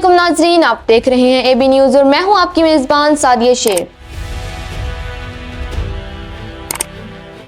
अस्सलामुअलैकुम नाज़रीन, आप देख रहे हैं एबी न्यूज़ और मैं हूं आपकी मेज़बान सादिया शेर।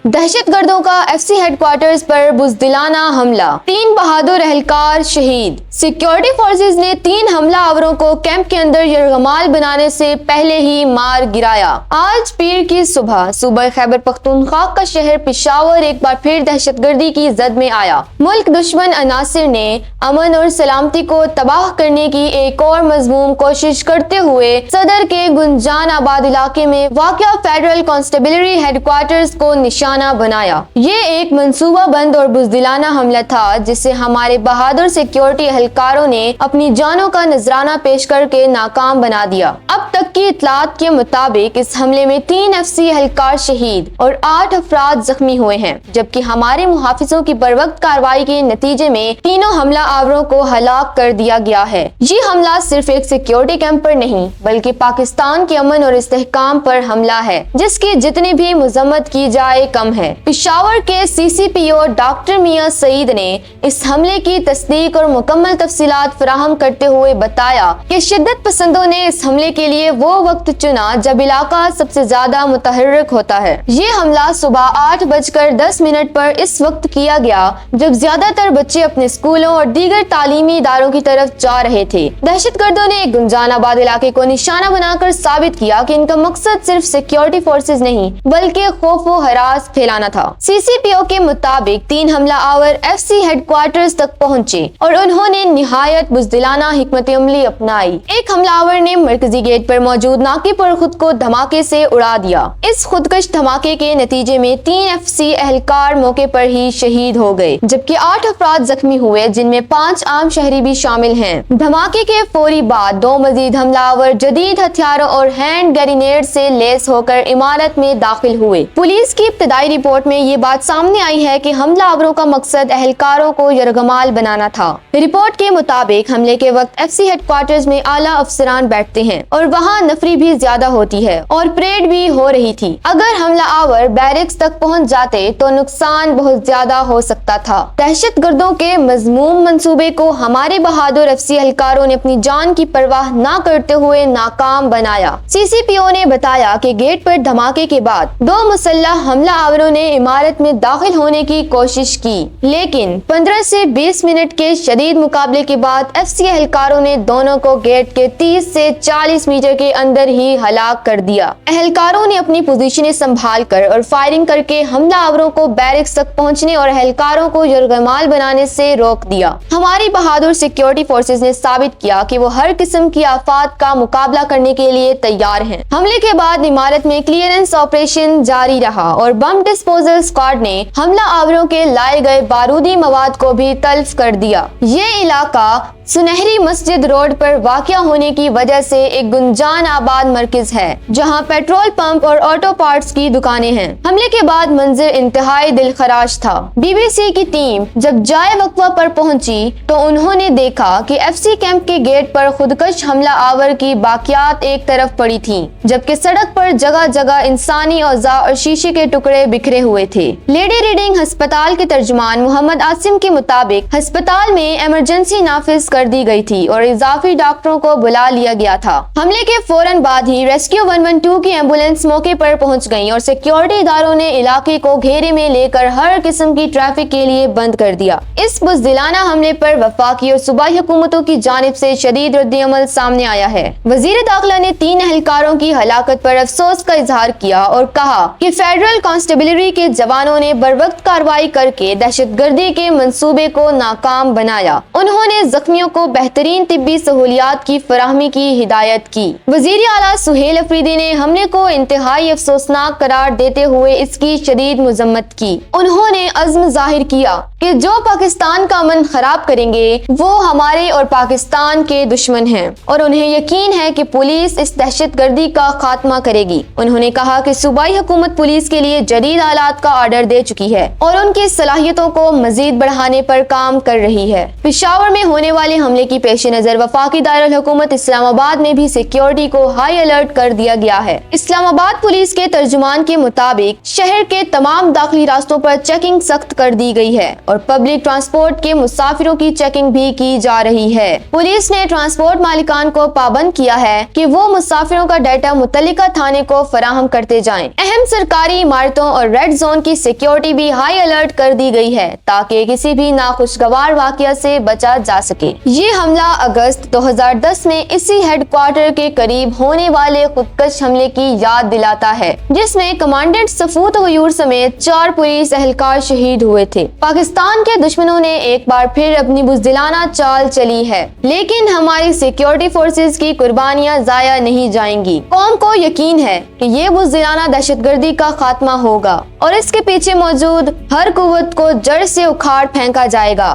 दहशतगर्दों का एफसी हेडक्वार्टर्स पर बुज़दिलाना हमला, 3 बहादुर एहलकार शहीद। सिक्योरिटी फोर्सेस ने 3 हमला आवरों को कैंप के अंदर यरगमाल बनाने से पहले ही मार गिराया। आज पीर की सुबह सूबा खैबर पख्तूनख्वा का शहर पेशावर एक बार फिर दहशतगर्दी की जद में आया। मुल्क दुश्मन अनासिर ने अमन और सलामती को तबाह करने की एक और मजमूम कोशिश करते हुए सदर के गुंजान आबाद इलाके में वाक़या फेडरल कांस्टेबलरी हेडक्वार्टर्स को निशाना बनाया। ये एक मंसूबा बंद और बुज़दिलाना हमला था जिसे हमारे बहादुर सिक्योरिटी एहलकारों ने अपनी जानों का नजराना पेश करके नाकाम बना दिया। अब तक की इतलात के मुताबिक इस हमले में 3 एफसी एहलकार शहीद और 8 अफराद जख्मी हुए हैं, जबकि हमारे मुहाफिजों की बरवक्त कार्रवाई के नतीजे में तीनों हमला आवरों को हलाक कर दिया गया है। ये हमला सिर्फ एक सिक्योरिटी कैंप पर नहीं बल्कि पाकिस्तान के अमन और इस्तेहकाम पर हमला है, जिसकी जितनी भी मजम्मत की जाए कम है। पेशावर के CCPO डॉक्टर मियां सईद ने इस हमले की तस्दीक और मुकम्मल तफसीलात फराहम करते हुए बताया कि शिद्दत पसंदों ने इस हमले के लिए वो वक्त चुना जब इलाका सबसे ज्यादा मुतहर्रिक होता है। ये हमला सुबह 8:10 पर इस वक्त किया गया जब ज्यादातर बच्चे अपने स्कूलों और दीगर तालीमी इदारों की तरफ जा रहे थे। दहशतगर्दों ने गुंजानाबाद इलाके को निशाना बनाकर साबित किया कि इनका मकसद सिर्फ सिक्योरिटी फोर्सेज नहीं बल्कि खौफ व हरास फैलाना था। CCPO के मुताबिक 3 हमला आवर FC हेडक्वार्टर्स तक पहुंचे और उन्होंने निहायत बुज़दिलाना हिकमत अमली अपनाई। एक हमलावर ने मरकजी गेट पर मौजूद नाके पर खुद को धमाके से उड़ा दिया। इस खुदकश धमाके के नतीजे में 3 FC एहलकार मौके पर ही शहीद हो गए, जबकि 8 अफराद जख्मी हुए, जिनमें 5 आम शहरी भी शामिल हैं। धमाके के फौरी बाद 2 मजीद हमलावर जदीद हथियारों और हैंड ग्रेनेड से लैस होकर इमारत में दाखिल हुए। पुलिस की इब्तदाई रिपोर्ट में ये बात सामने आई है कि हमलावरों का मकसद एहलकारों को यरगमाल बनाना था। रिपोर्ट के मुताबिक हमले के वक्त FC हेडक्वार्टर्स में आला अफसरान बैठते हैं और वहाँ नफरी भी ज्यादा होती है और परेड भी हो रही थी। अगर हमला आवर बैरिक्स तक पहुँच जाते तो नुकसान बहुत ज्यादा हो सकता था। दहशतगर्दों के मजमूम मंसूबे को हमारे बहादुर FC एहलकारों ने अपनी जान की परवाह न करते हुए नाकाम बनाया। CCPO ने बताया कि गेट पर धमाके के बाद 2 मुसल्लह हमला आवरों ने इमारत में दाखिल होने की कोशिश की, लेकिन 15 से 20 मिनट के शदीद मुकाबले के बाद FC एहलकारों ने दोनों को गेट के 30 से 40 मीटर के अंदर ही हलाक कर दिया। एहलकारों ने अपनी पोजीशनें संभाल कर और फायरिंग करके हमला आवरों को बैरिक्स तक पहुंचने और एहलकारों को यरगमाल बनाने से रोक दिया। हमारी बहादुर सिक्योरिटी फोर्सेज ने साबित किया कि वो हर किस्म की आफात का मुकाबला करने के लिए तैयार हैं। हमले के बाद इमारत में क्लियरेंस ऑपरेशन जारी रहा और बम डिस्पोजल स्क्वाड ने हमला आवरों के लाए गए बारूदी मवाद को भी तल्फ कर दिया। ये इलाका सुनहरी मस्जिद रोड पर वाक़या होने की वजह से एक गुंजान आबाद मरकज है, जहां पेट्रोल पंप और ऑटो पार्ट्स की दुकानें हैं। हमले के बाद मंजर इंतहाई दिलखराश था। BBC की टीम जब जाए वक्फा पर पहुंची तो उन्होंने देखा कि FC कैंप के गेट पर खुदकश हमला आवर की बाकियात एक तरफ पड़ी थी, जबकि सड़क पर जगह जगह इंसानी औज़ा और शीशे के टुकड़े बिखरे हुए थे। लेडी रीडिंग अस्पताल के तर्जुमान मोहम्मद आसिम के मुताबिक अस्पताल में इमरजेंसी नाफिज कर दी गई थी और इजाफी डॉक्टरों को बुला लिया गया था। हमले के फौरन बाद ही रेस्क्यू 112 की एम्बुलेंस मौके पर पहुंच गई और सिक्योरिटी इदारों ने इलाके को घेरे में लेकर हर किस्म की ट्रैफिक के लिए बंद कर दिया। इस बुज़दिलाना हमले पर वफाकी और सूबाई हुकूमतों की जानिब से शदीद रद्द-ए-अमल सामने आया है। वजीर दाखिला ने 3 एहलकारों की हलाकत पर अफसोस का इजहार किया और कहा कि फेडरल कांस्टेबलरी के जवानों ने बरवक्त कार्रवाई करके दहशतगर्दी के मंसूबे को नाकाम बनाया। उन्होंने जख्मियों को बेहतरीन तिब्बी सहूलियात की फराहमी की हिदायत की। वजीर आला सुहेल अफरीदी ने हमले को इंतहाई अफसोसनाक करार देते हुए इसकी शदीद मजम्मत की। उन्होंने अज़्म जाहिर किया कि जो पाकिस्तान का अमन खराब करेंगे वो हमारे और पाकिस्तान के दुश्मन हैं और उन्हें यकीन है कि पुलिस इस दहशतगर्दी का खात्मा करेगी। उन्होंने कहा कि सूबाई हुकूमत पुलिस के लिए जदीद आलात का ऑर्डर दे चुकी है और उनकी सलाहियतों को मजीद बढ़ाने पर काम कर रही है। पेशावर में होने वाले वाले हमले की पेश नजर वफाकी दायरुल हुकूमत इस्लामाबाद में भी सिक्योरिटी को हाई अलर्ट कर दिया गया है। इस्लामाबाद पुलिस के तर्जुमान के मुताबिक शहर के तमाम दाखिली रास्तों पर चेकिंग सख्त कर दी गई है और पब्लिक ट्रांसपोर्ट के मुसाफिरों की चेकिंग भी की जा रही है। पुलिस ने ट्रांसपोर्ट मालिकान को पाबंद किया है कि वो मुसाफिरों का डाटा मुतल्लिका थाने को फराहम करते जाएं। अहम सरकारी इमारतों और रेड जोन की सिक्योरिटी भी हाई अलर्ट कर दी गई है ताकि किसी भी नाखुशगवार वाकया से बचा जा सके। ये हमला अगस्त 2010 में इसी हेडक्वार्टर के करीब होने वाले खुदकश हमले की याद दिलाता है, जिसमें कमांडेंट सफूत गयूर समेत 4 पुलिस एहलकार शहीद हुए थे। पाकिस्तान के दुश्मनों ने एक बार फिर अपनी बुज़दिलाना चाल चली है, लेकिन हमारी सिक्योरिटी फोर्सेस की कुर्बानियां जाया नहीं जाएंगी। कौम को यकीन है कि ये बुज़दिलाना दहशतगर्दी का खात्मा होगा और इसके पीछे मौजूद हर कुव्वत को जड़ से उखाड़ फेंका जाएगा।